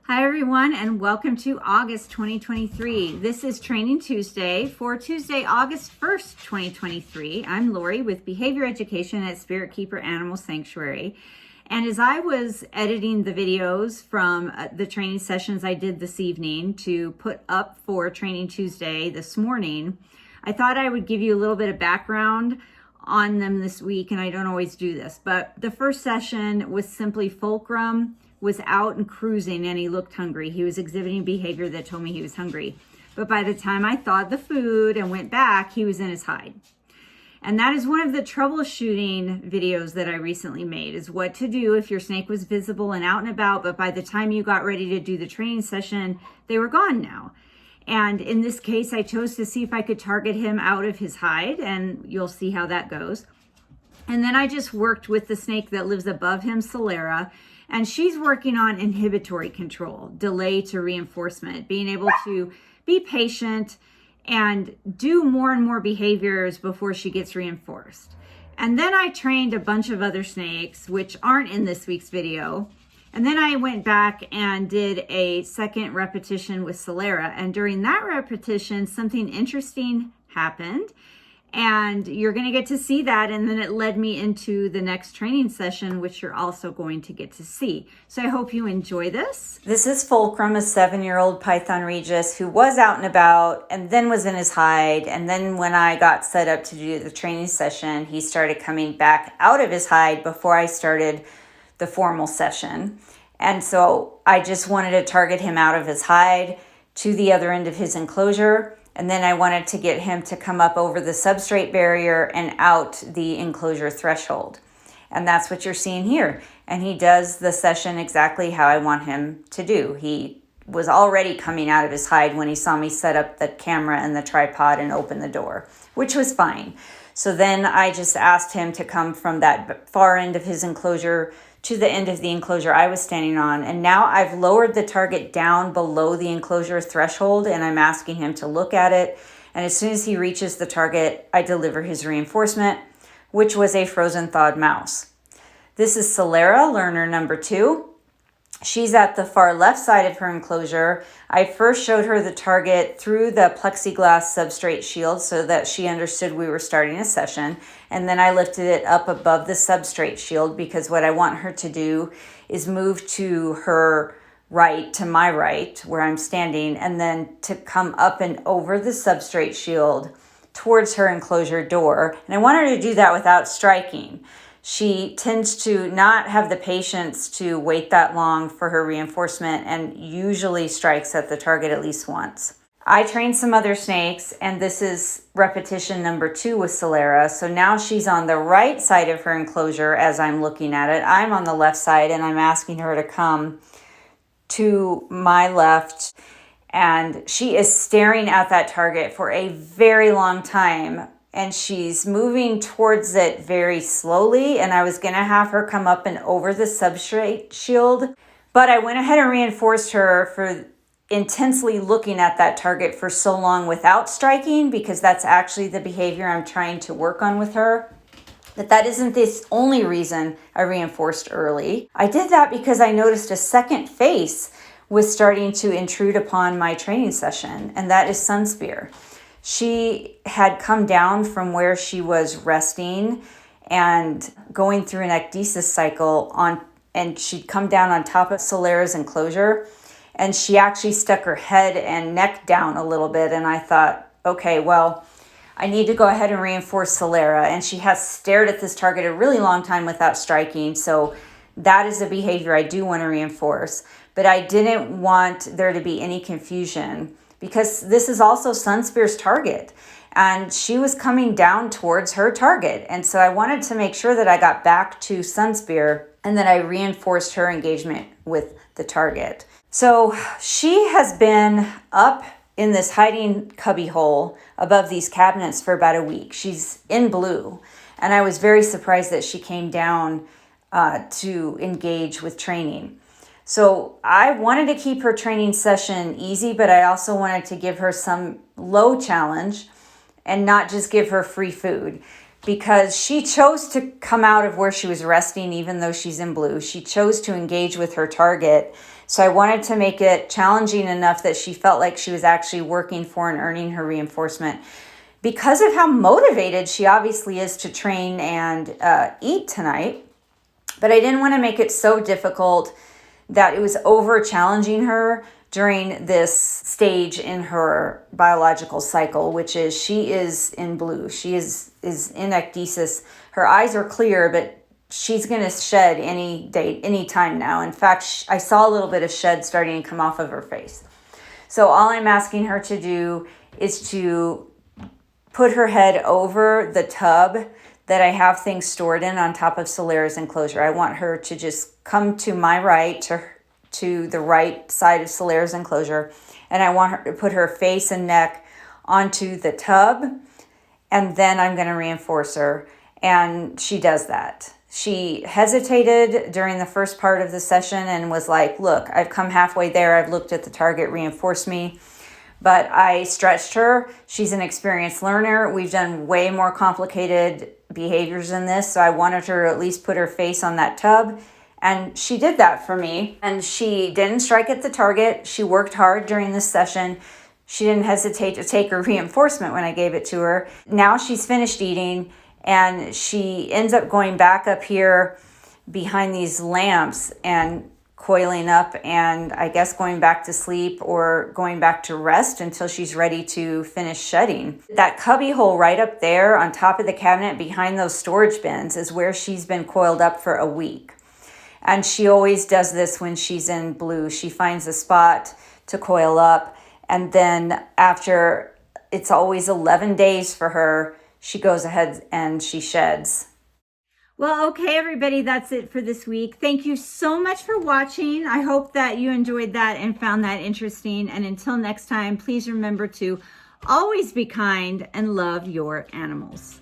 Hi everyone, and welcome to August 2023. This is Training Tuesday for Tuesday, August 1st, 2023. I'm Lori with Behavior Education at Spirit Keeper Animal Sanctuary. And as I was editing the videos from the training sessions I did this evening to put up for Training Tuesday this morning, I thought I would give you a little bit of background on them this week, and I don't always do this. But the first session was simply Fulcrum was out and cruising and he looked hungry. He was exhibiting behavior that told me he was hungry. But by the time I thawed the food and went back, he was in his hide. And that is one of the troubleshooting videos that I recently made, is what to do if your snake was visible and out and about, but by the time you got ready to do the training session, they were gone now. And in this case, I chose to see if I could target him out of his hide, and you'll see how that goes. And then I just worked with the snake that lives above him, Solera, and she's working on inhibitory control, delay to reinforcement, being able to be patient and do more and more behaviors before she gets reinforced. And then I trained a bunch of other snakes, which aren't in this week's video. And then I went back and did a second repetition with Solera. And during that repetition, something interesting happened. And you're going to get to see that. And then it led me into the next training session, which you're also going to get to see. So I hope you enjoy this. This is Fulcrum, a 7-year-old Python Regius who was out and about and then was in his hide. And then when I got set up to do the training session, he started coming back out of his hide before I started the formal session. And so I just wanted to target him out of his hide to the other end of his enclosure. And then I wanted to get him to come up over the substrate barrier and out the enclosure threshold. And that's what you're seeing here. And he does the session exactly how I want him to do. He was already coming out of his hide when he saw me set up the camera and the tripod and open the door, which was fine. So then I just asked him to come from that far end of his enclosure to the end of the enclosure I was standing on. And now I've lowered the target down below the enclosure threshold, and I'm asking him to look at it. And as soon as he reaches the target, I deliver his reinforcement, which was a frozen thawed mouse. This is Solera, learner number 2. She's at the far left side of her enclosure. I first showed her the target through the plexiglass substrate shield so that she understood we were starting a session. And then I lifted it up above the substrate shield because what I want her to do is move to her right, to my right, where I'm standing, and then to come up and over the substrate shield towards her enclosure door. And I want her to do that without striking. She tends to not have the patience to wait that long for her reinforcement and usually strikes at the target at least once. I trained some other snakes, and this is repetition number 2 with Solera. So now she's on the right side of her enclosure as I'm looking at it. I'm on the left side, and I'm asking her to come to my left. And she is staring at that target for a very long time. And she's moving towards it very slowly. And I was going to have her come up and over the substrate shield. But I went ahead and reinforced her for intensely looking at that target for so long without striking, because that's actually the behavior I'm trying to work on with her. But that isn't the only reason I reinforced early. I did that because I noticed a second face was starting to intrude upon my training session, and that is Sunspear. She had come down from where she was resting and going through an ecdysis cycle and she'd come down on top of Solera's enclosure, and she actually stuck her head and neck down a little bit. And I thought, okay, well, I need to go ahead and reinforce Solera. And she has stared at this target a really long time without striking. So that is a behavior I do want to reinforce. But I didn't want there to be any confusion, because this is also Sunspear's target, and she was coming down towards her target. And so I wanted to make sure that I got back to Sunspear and that I reinforced her engagement with the target. So she has been up in this hiding cubby hole above these cabinets for about a week. She's in blue. And I was very surprised that she came down to engage with training. So I wanted to keep her training session easy, but I also wanted to give her some low challenge and not just give her free food, because she chose to come out of where she was resting, even though she's in blue. She chose to engage with her target. So I wanted to make it challenging enough that she felt like she was actually working for and earning her reinforcement, because of how motivated she obviously is to train and eat tonight. But I didn't want to make it so difficult that it was over challenging her during this stage in her biological cycle, which is she is in blue. She is in ecdysis. Her eyes are clear, but she's going to shed any day, any time now. In fact, I saw a little bit of shed starting to come off of her face. So all I'm asking her to do is to put her head over the tub that I have things stored in on top of Solera's enclosure. I want her to just come to my right, to the right side of Solera's enclosure, and I want her to put her face and neck onto the tub, and then I'm going to reinforce her. And she does that. She hesitated during the first part of the session and was like, look, I've come halfway there. I've looked at the target, reinforce me. But I stretched her. She's an experienced learner. We've done way more complicated behaviors than this. So I wanted her to at least put her face on that tub. And she did that for me. And she didn't strike at the target. She worked hard during this session. She didn't hesitate to take her reinforcement when I gave it to her. Now she's finished eating, and she ends up going back up here behind these lamps and coiling up, and I guess going back to sleep or going back to rest until she's ready to finish shedding. That cubby hole right up there on top of the cabinet behind those storage bins is where she's been coiled up for a week. And she always does this when she's in blue. She finds a spot to coil up, and then after, it's always 11 days for her, she goes ahead and she sheds. Well, okay, everybody, that's it for this week. Thank you so much for watching. I hope that you enjoyed that and found that interesting. And until next time, please remember to always be kind and love your animals.